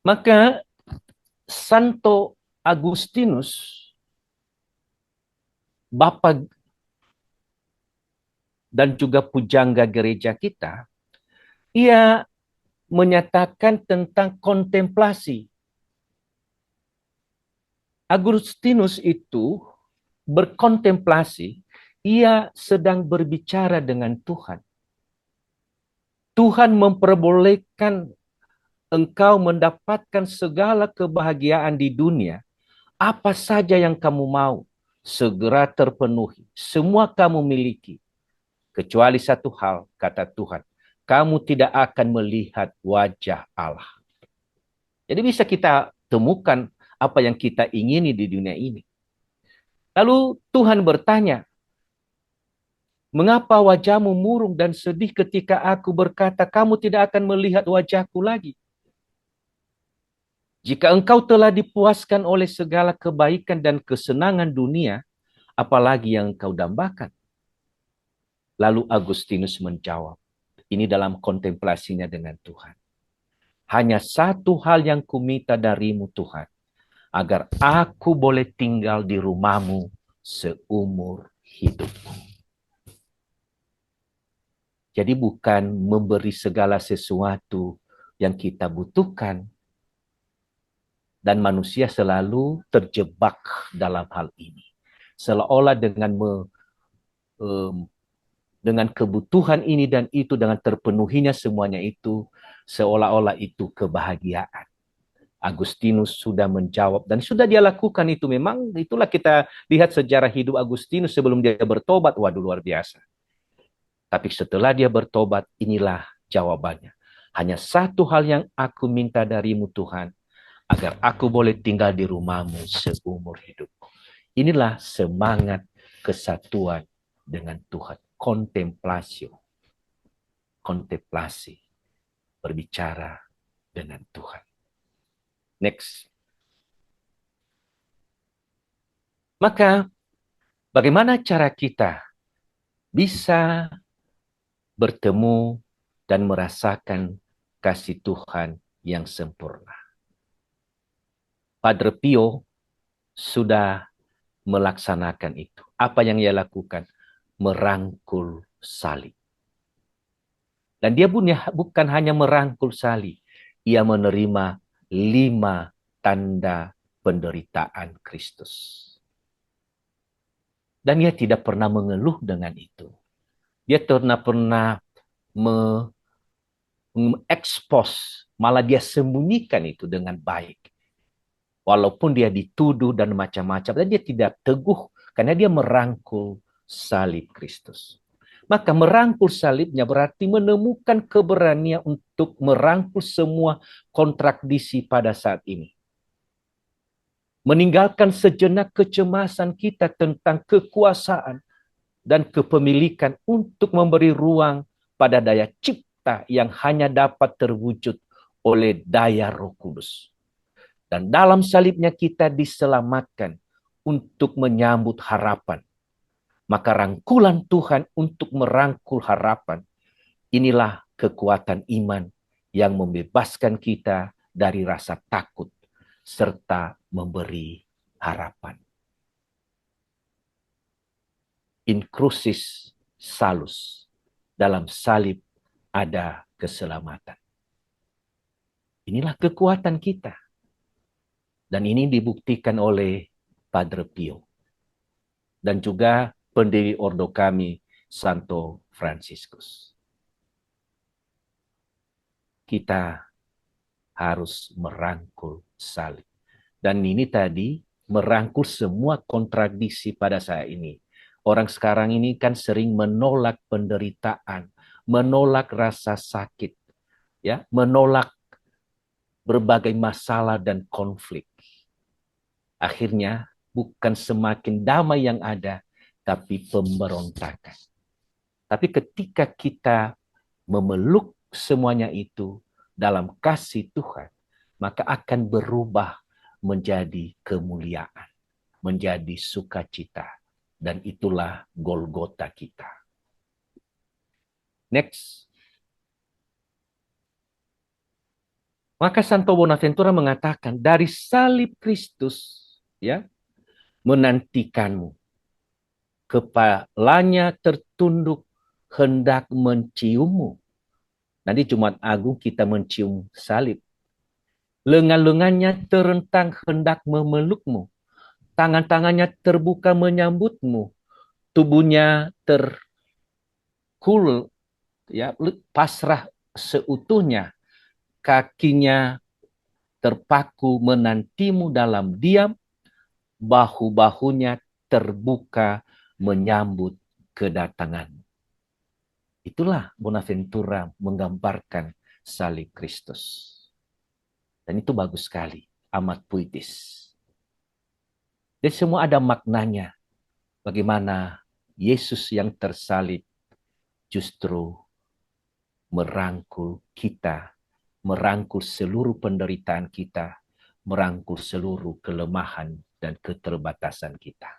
Maka Santo Agustinus, Bapa dan juga pujangga gereja kita, ia menyatakan tentang kontemplasi. Agustinus itu berkontemplasi, ia sedang berbicara dengan Tuhan. Tuhan memperbolehkan engkau mendapatkan segala kebahagiaan di dunia. Apa saja yang kamu mau, segera terpenuhi. Semua kamu miliki. Kecuali satu hal, kata Tuhan. Kamu tidak akan melihat wajah Allah. Jadi bisa kita temukan apa yang kita ingini di dunia ini. Lalu Tuhan bertanya, mengapa wajahmu murung dan sedih ketika aku berkata, kamu tidak akan melihat wajahku lagi? Jika engkau telah dipuaskan oleh segala kebaikan dan kesenangan dunia, apalagi yang engkau dambakan? Lalu Agustinus menjawab, ini dalam kontemplasinya dengan Tuhan. Hanya satu hal yang kuminta darimu Tuhan, agar aku boleh tinggal di rumahmu seumur hidupku. Jadi bukan memberi segala sesuatu yang kita butuhkan, dan manusia selalu terjebak dalam hal ini. Seolah-olah dengan kebutuhan ini dan itu, dengan terpenuhinya semuanya itu, seolah-olah itu kebahagiaan. Agustinus sudah menjawab dan sudah dia lakukan itu. Memang itulah kita lihat sejarah hidup Agustinus sebelum dia bertobat. Waduh, luar biasa. Tapi setelah dia bertobat, inilah jawabannya. Hanya satu hal yang aku minta darimu Tuhan, agar aku boleh tinggal di rumahmu seumur hidupku. Inilah semangat kesatuan dengan Tuhan. Kontemplasi. Berbicara dengan Tuhan. Next. Maka bagaimana cara kita bisa bertemu dan merasakan kasih Tuhan yang sempurna? Padre Pio sudah melaksanakan itu. Apa yang ia lakukan? Merangkul salib. Dan dia bukan hanya merangkul salib, ia menerima 5 tanda penderitaan Kristus. Dan ia tidak pernah mengeluh dengan itu. Dia pernah mengekspos, malah dia sembunyikan itu dengan baik. Walaupun dia dituduh dan macam-macam, dan dia tidak teguh karena dia merangkul salib Kristus. Maka merangkul salibnya berarti menemukan keberanian untuk merangkul semua kontradiksi pada saat ini. Meninggalkan sejenak kecemasan kita tentang kekuasaan dan kepemilikan untuk memberi ruang pada daya cipta yang hanya dapat terwujud oleh daya Roh Kudus. Dan dalam salibnya kita diselamatkan untuk menyambut harapan. Maka rangkulan Tuhan untuk merangkul harapan, inilah kekuatan iman yang membebaskan kita dari rasa takut serta memberi harapan. In crucis salus, dalam salib ada keselamatan. Inilah kekuatan kita. Dan ini dibuktikan oleh Padre Pio. Dan juga pendiri ordo kami, Santo Fransiskus. Kita harus merangkul salib. Dan ini tadi merangkul semua kontradiksi pada saat ini. Orang sekarang ini kan sering menolak penderitaan, menolak rasa sakit, ya, menolak berbagai masalah dan konflik. Akhirnya bukan semakin damai yang ada, tapi pemberontakan. Tapi ketika kita memeluk semuanya itu dalam kasih Tuhan, maka akan berubah menjadi kemuliaan, menjadi sukacita. Dan itulah Golgota kita. Next. Maka Santo Bonaventura mengatakan dari salib Kristus ya menantikanmu, kepalanya tertunduk hendak menciummu. Nanti Jumat Agung kita mencium salib. Lengan-lengannya terentang hendak memelukmu. Tangan-tangannya terbuka menyambutmu. Tubuhnya terkul, ya, pasrah seutuhnya. Kakinya terpaku menantimu dalam diam. Bahu-bahunya terbuka menyambut kedatangan. Itulah Bonaventura menggambarkan salib Kristus. Dan itu bagus sekali, amat puitis. Dan semua ada maknanya. Bagaimana Yesus yang tersalib justru merangkul kita, merangkul seluruh penderitaan kita, merangkul seluruh kelemahan dan keterbatasan kita.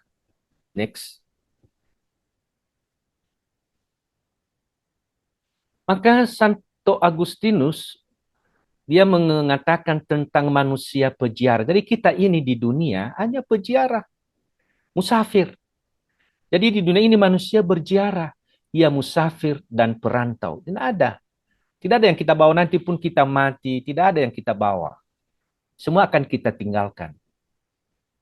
Next. Maka Santo Agustinus dia mengatakan tentang manusia peziarah. Jadi kita ini di dunia hanya peziarah, musafir. Jadi di dunia ini manusia berziarah. Ia musafir dan perantau. Tidak ada. Tidak ada yang kita bawa nanti pun kita mati. Tidak ada yang kita bawa. Semua akan kita tinggalkan.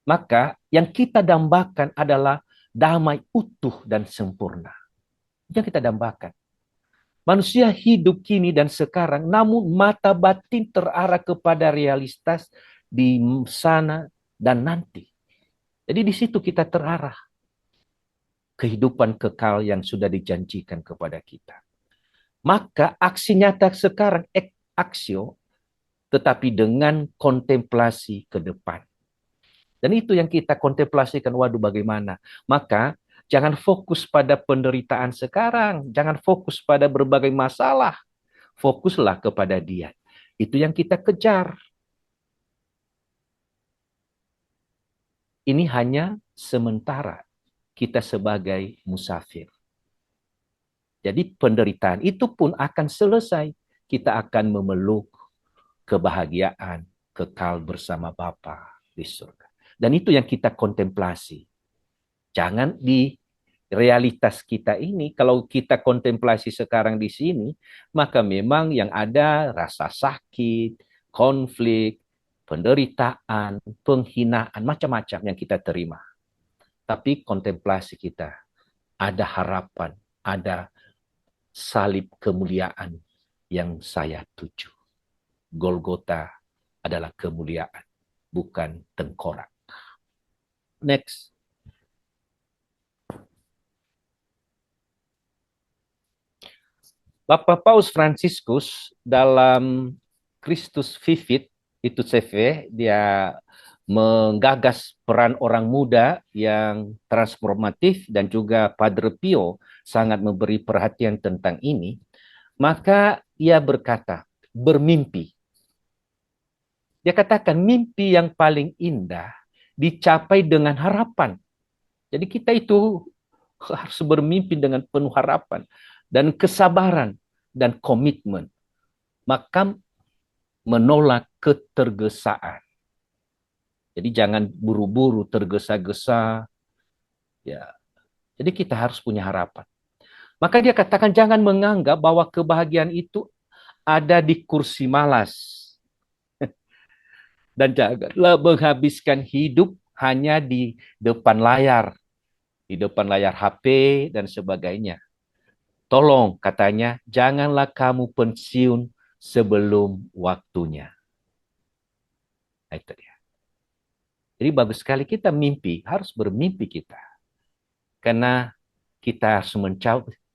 Maka yang kita dambakan adalah damai utuh dan sempurna. Yang kita dambakan. Manusia hidup kini dan sekarang, namun mata batin terarah kepada realitas di sana dan nanti. Jadi di situ kita terarah kehidupan kekal yang sudah dijanjikan kepada kita. Maka aksi nyata sekarang, aksio, tetapi dengan kontemplasi ke depan. Dan itu yang kita kontemplasikan, waduh bagaimana. Maka jangan fokus pada penderitaan sekarang, jangan fokus pada berbagai masalah, fokuslah kepada Dia. Itu yang kita kejar. Ini hanya sementara kita sebagai musafir. Jadi penderitaan itu pun akan selesai. Kita akan memeluk kebahagiaan kekal bersama Bapa di surga. Dan itu yang kita kontemplasi. Jangan di realitas kita ini, kalau kita kontemplasi sekarang di sini, maka memang yang ada rasa sakit, konflik, penderitaan, penghinaan, macam-macam yang kita terima. Tapi kontemplasi kita, ada harapan, ada salib kemuliaan yang saya tuju. Golgota adalah kemuliaan, bukan tengkorak. Next. Bapak Paus Fransiskus dalam Christus Vivit, itu CV, dia menggagas peran orang muda yang transformatif dan juga Padre Pio sangat memberi perhatian tentang ini. Maka ia berkata, bermimpi. Dia katakan mimpi yang paling indah dicapai dengan harapan. Jadi kita itu harus bermimpi dengan penuh harapan dan kesabaran dan komitmen. Maka menolak ketergesaan. Jadi jangan buru-buru tergesa-gesa. Ya. Jadi kita harus punya harapan. Maka dia katakan jangan menganggap bahwa kebahagiaan itu ada di kursi malas. Dan janganlah menghabiskan hidup hanya di depan layar. Di depan layar HP dan sebagainya. Tolong, katanya, janganlah kamu pensiun sebelum waktunya. Nah, itu dia. Jadi bagus sekali kita mimpi, harus bermimpi kita. Karena kita harus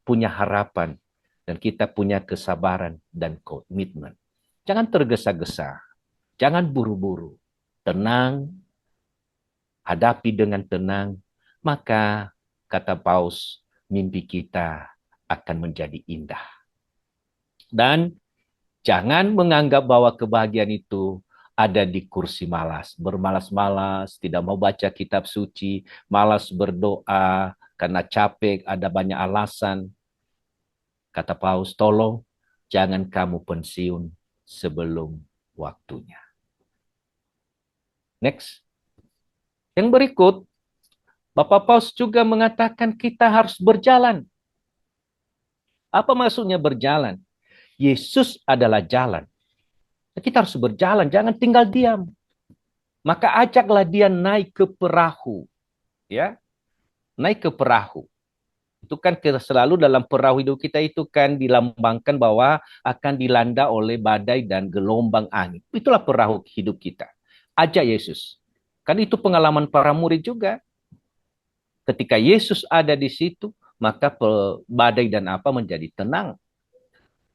punya harapan dan kita punya kesabaran dan komitmen. Jangan tergesa-gesa, jangan buru-buru. Tenang, hadapi dengan tenang, maka kata Paus, mimpi kita akan menjadi indah. Dan jangan menganggap bahwa kebahagiaan itu ada di kursi malas, bermalas-malas, tidak mau baca kitab suci, malas berdoa, karena capek, ada banyak alasan. Kata Paus, tolong jangan kamu pensiun sebelum waktunya. Next. Yang berikut, Bapak Paus juga mengatakan kita harus berjalan. Apa maksudnya berjalan? Yesus adalah jalan. Kita harus berjalan, jangan tinggal diam. Maka ajaklah dia naik ke perahu. Ya, naik ke perahu. Itu kan selalu dalam perahu hidup kita itu kan dilambangkan bahwa akan dilanda oleh badai dan gelombang angin. Itulah perahu hidup kita. Ajak Yesus. Kan itu pengalaman para murid juga. Ketika Yesus ada di situ, maka badai dan apa menjadi tenang.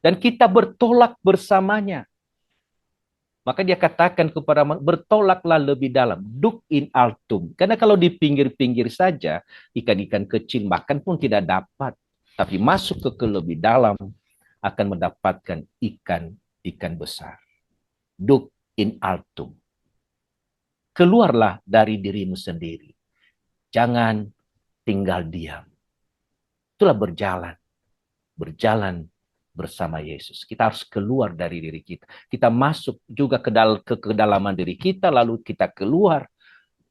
Dan kita bertolak bersamanya. Maka dia katakan kepada bertolaklah lebih dalam. Duk in altum. Karena kalau di pinggir-pinggir saja, ikan-ikan kecil makan pun tidak dapat. Tapi masuk ke lebih dalam, akan mendapatkan ikan besar. Duk in altum. Keluarlah dari dirimu sendiri. Jangan tinggal diam. Itulah berjalan. Berjalan bersama Yesus. Kita harus keluar dari diri kita. Kita masuk juga ke kedalaman diri kita, lalu kita keluar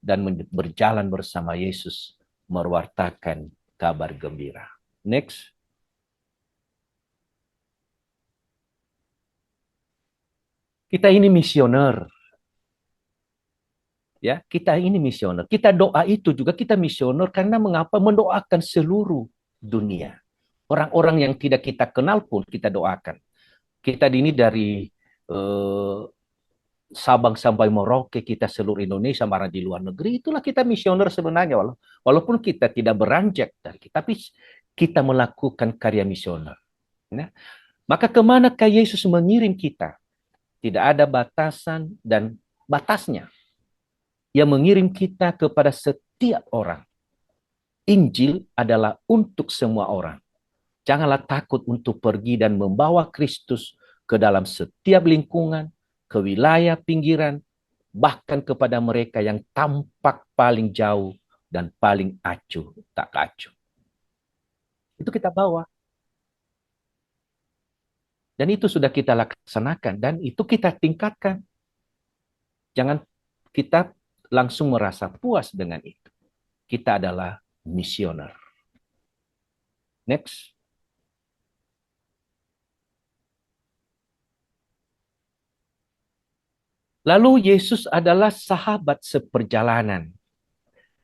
dan berjalan bersama Yesus, mewartakan kabar gembira. Next. Kita ini misioner. Ya, kita ini misioner. Kita doa itu juga kita misioner karena mengapa? Mendoakan seluruh dunia. Orang-orang yang tidak kita kenal pun kita doakan. Kita ini dari Sabang sampai Merauke, kita seluruh Indonesia, marah di luar negeri, itulah kita misioner sebenarnya. Walaupun kita tidak beranjak dari kita, tapi kita melakukan karya misioner. Nah, maka kemanakah Yesus mengirim kita? Tidak ada batasan dan batasnya. Ia mengirim kita kepada setiap orang. Injil adalah untuk semua orang. Janganlah takut untuk pergi dan membawa Kristus ke dalam setiap lingkungan, ke wilayah pinggiran, bahkan kepada mereka yang tampak paling jauh dan paling acuh tak acuh. Itu kita bawa. Dan itu sudah kita laksanakan dan itu kita tingkatkan. Jangan kita langsung merasa puas dengan itu. Kita adalah misioner. Next. Lalu Yesus adalah sahabat seperjalanan.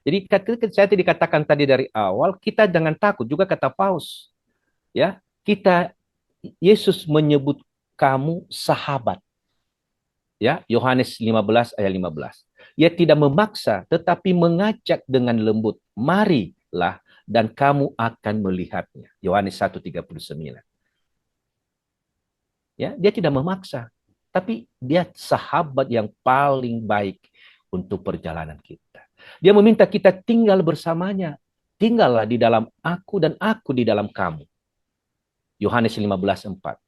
Jadi saya tadi dikatakan tadi dari awal, kita jangan takut, juga kata Paus. Ya, kita Yesus menyebut kamu sahabat. Ya, Yohanes 15 ayat 15. Ia tidak memaksa tetapi mengajak dengan lembut. Marilah dan kamu akan melihatnya. Yohanes 1:39. Ya, dia tidak memaksa, tapi dia sahabat yang paling baik untuk perjalanan kita. Dia meminta kita tinggal bersamanya. Tinggallah di dalam aku dan aku di dalam kamu. Yohanes 15:4.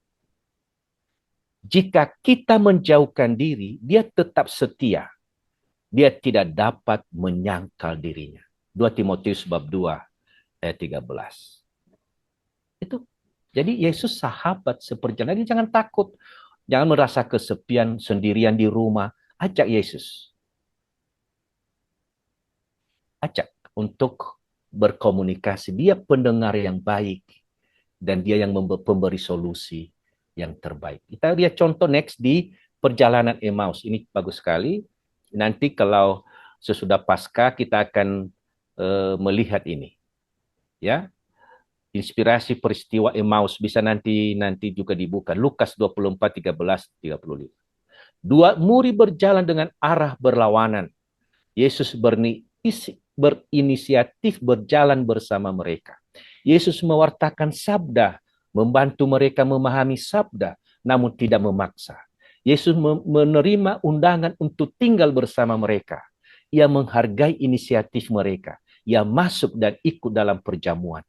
Jika kita menjauhkan diri, dia tetap setia. Dia tidak dapat menyangkal dirinya. 2 Timotius bab 2 ayat 13. Itu. Jadi Yesus sahabat seperjalanan. Jadi jangan takut. Jangan merasa kesepian sendirian di rumah. Ajak Yesus. Ajak untuk berkomunikasi. Dia pendengar yang baik. Dan dia yang pemberi solusi yang terbaik. Kita lihat contoh next di perjalanan Emmaus. Ini bagus sekali. Nanti kalau sesudah Paskah kita akan melihat ini. Ya. Inspirasi peristiwa Emmaus bisa nanti juga dibuka. Lukas 24:13-35. Dua murid berjalan dengan arah berlawanan. Yesus berinisiatif berjalan bersama mereka. Yesus mewartakan sabda, membantu mereka memahami sabda, namun tidak memaksa. Yesus menerima undangan untuk tinggal bersama mereka. Ia menghargai inisiatif mereka. Ia masuk dan ikut dalam perjamuan.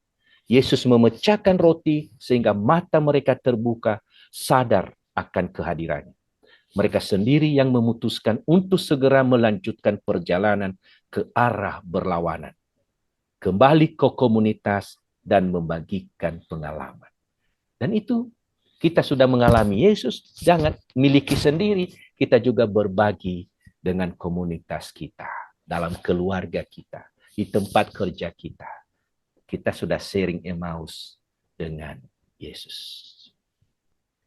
Yesus memecahkan roti sehingga mata mereka terbuka, sadar akan kehadirannya. Mereka sendiri yang memutuskan untuk segera melanjutkan perjalanan ke arah berlawanan. Kembali ke komunitas dan membagikan pengalaman. Dan itu kita sudah mengalami. Yesus jangan miliki sendiri. kita juga berbagi dengan komunitas kita, dalam keluarga kita, di tempat kerja kita. Kita sudah sharing Emmaus dengan Yesus.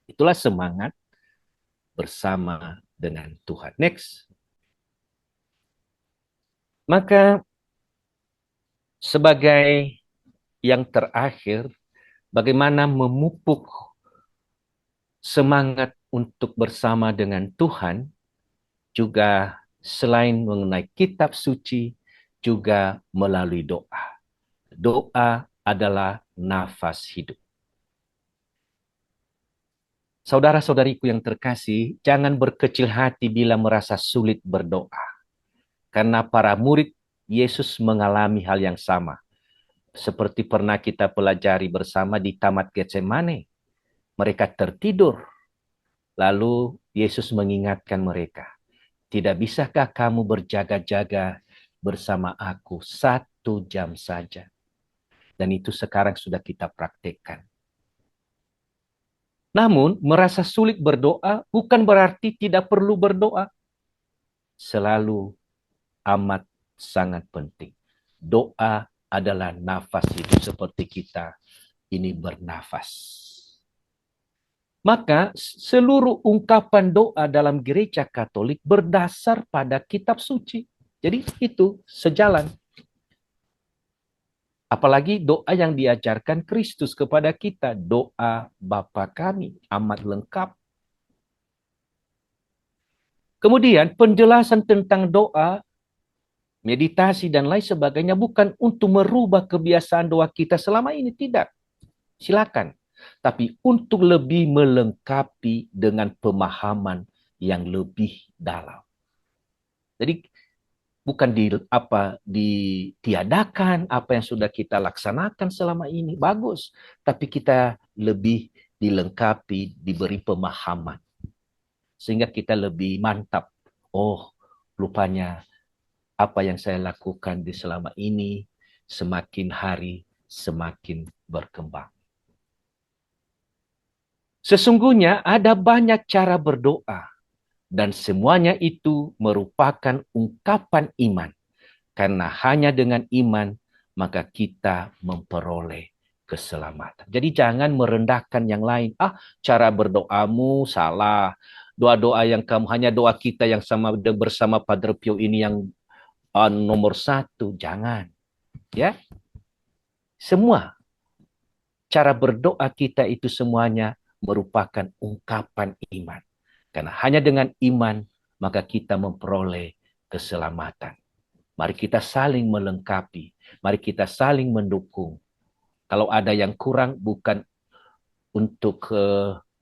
Itulah semangat bersama dengan Tuhan. Next. Maka sebagai yang terakhir, bagaimana memupuk semangat untuk bersama dengan Tuhan, juga selain mengenai kitab suci, juga melalui doa. Doa adalah nafas hidup. Saudara-saudariku yang terkasih, jangan berkecil hati bila merasa sulit berdoa. Karena para murid Yesus mengalami hal yang sama. Seperti pernah kita pelajari bersama di Taman Getsemane. Mereka tertidur. Lalu Yesus mengingatkan mereka, tidak bisakah kamu berjaga-jaga bersama aku 1 jam saja? Dan itu sekarang sudah kita praktekkan. Namun, merasa sulit berdoa bukan berarti tidak perlu berdoa. Selalu amat sangat penting. Doa adalah nafas hidup seperti kita ini bernafas. Maka seluruh ungkapan doa dalam gereja Katolik berdasar pada kitab suci. Jadi itu sejalan. Apalagi doa yang diajarkan Kristus kepada kita. Doa Bapa kami amat lengkap. Kemudian penjelasan tentang doa, meditasi dan lain sebagainya bukan untuk merubah kebiasaan doa kita selama ini. Tidak. Silakan. Tapi untuk lebih melengkapi dengan pemahaman yang lebih dalam. Jadi bukan ditiadakan apa yang sudah kita laksanakan selama ini, bagus, tapi kita lebih dilengkapi, diberi pemahaman sehingga kita lebih mantap. Oh, rupanya apa yang saya lakukan di selama ini semakin hari semakin berkembang. Sesungguhnya ada banyak cara berdoa, dan semuanya itu merupakan ungkapan iman. Karena hanya dengan iman, maka kita memperoleh keselamatan. Jadi jangan merendahkan yang lain. Cara berdoamu salah. Doa-doa yang kamu, hanya doa kita yang sama bersama Padre Pio ini yang nomor 1. Jangan. Ya. Semua cara berdoa kita itu semuanya merupakan ungkapan iman. Karena hanya dengan iman, maka kita memperoleh keselamatan. Mari kita saling melengkapi. Mari kita saling mendukung. Kalau ada yang kurang, bukan untuk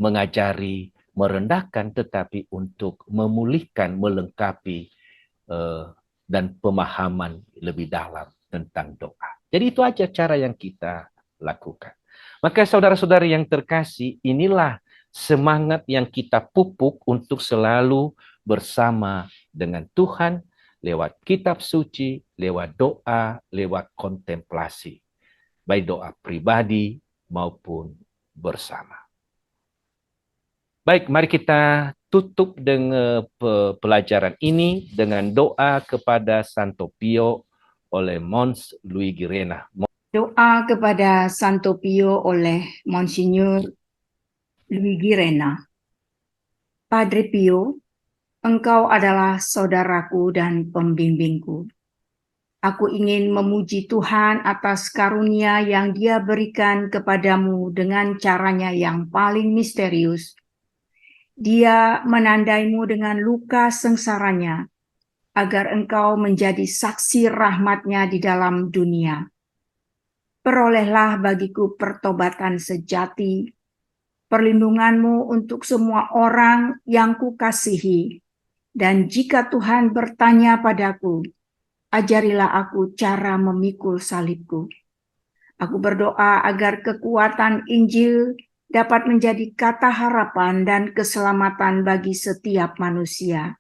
mengajari, merendahkan, tetapi untuk memulihkan, melengkapi, dan pemahaman lebih dalam tentang doa. Jadi itu aja cara yang kita lakukan. Maka saudara-saudari yang terkasih, inilah semangat yang kita pupuk untuk selalu bersama dengan Tuhan lewat kitab suci, lewat doa, lewat kontemplasi. Baik doa pribadi maupun bersama. Baik, mari kita tutup dengan pelajaran ini dengan doa kepada Santo Pio oleh Mons Luigi Rena. Doa kepada Santo Pio oleh Monsignor Luigi Rena. Padre Pio, engkau adalah saudaraku dan pembimbingku. Aku ingin memuji Tuhan atas karunia yang Dia berikan kepadamu dengan caranya yang paling misterius. Dia menandaimu dengan luka sengsaranya, agar engkau menjadi saksi rahmat-Nya di dalam dunia. Perolehlah bagiku pertobatan sejati, perlindungan-Mu untuk semua orang yang kukasihi. Dan jika Tuhan bertanya padaku, ajarilah aku cara memikul salibku. Aku berdoa agar kekuatan Injil dapat menjadi kata harapan dan keselamatan bagi setiap manusia.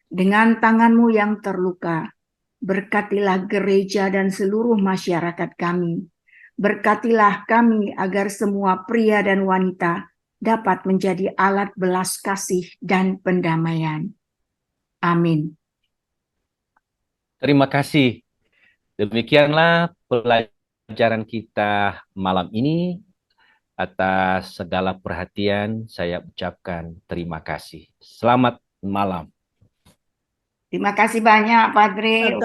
Dengan tangan-Mu yang terluka, berkatilah gereja dan seluruh masyarakat kami. Berkatilah kami agar semua pria dan wanita dapat menjadi alat belas kasih dan pendamaian. Amin. Terima kasih. Demikianlah pelajaran kita malam ini. Atas segala perhatian, saya ucapkan terima kasih. Selamat malam. Terima kasih banyak, Padre.